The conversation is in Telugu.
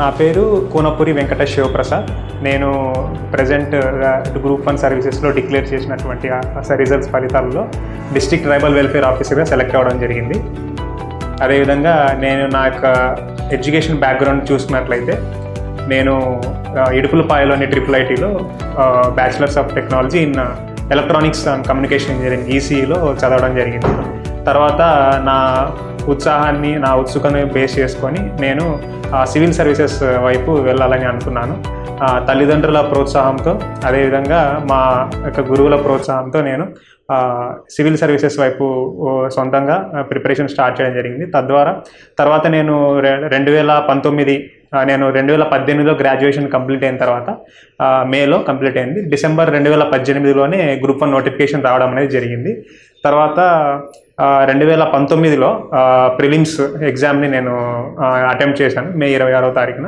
నా పేరు కూనపూరి వెంకట శివప్రసాద్. నేను ప్రజెంట్ గ్రూప్ 1 సర్వీసెస్లో డిక్లేర్ చేసినటువంటి రిజల్ట్స్ ఫలితాలలో డిస్ట్రిక్ట్ ట్రైబల్ వెల్ఫేర్ ఆఫీసర్గా సెలెక్ట్ అవ్వడం జరిగింది. అదేవిధంగా నేను నా యొక్క ఎడ్యుకేషన్ బ్యాక్గ్రౌండ్ చూసుకున్నట్లయితే నేను ఇడుపులపాయలోని IIITలో bachelors of technology in electronics and communication engineering ECEలో చదవడం జరిగింది. తర్వాత నా ఉత్సుకను బేస్ చేసుకొని నేను సివిల్ సర్వీసెస్ వైపు వెళ్ళాలని అనుకున్నాను. తల్లిదండ్రుల ప్రోత్సాహంతో, అదేవిధంగా మా యొక్క గురువుల ప్రోత్సాహంతో నేను సివిల్ సర్వీసెస్ వైపు సొంతంగా ప్రిపరేషన్ స్టార్ట్ చేయడం జరిగింది. తర్వాత నేను 2018లో గ్రాడ్యుయేషన్ కంప్లీట్ అయిన తర్వాత మేలో కంప్లీట్ అయింది. డిసెంబర్ 2018లోనే గ్రూప్ 1 నోటిఫికేషన్ రావడం అనేది జరిగింది. తర్వాత 2019లో ప్రిలిమ్స్ ఎగ్జామ్ని నేను అటెంప్ట్ చేశాను మే 26వ తారీఖున.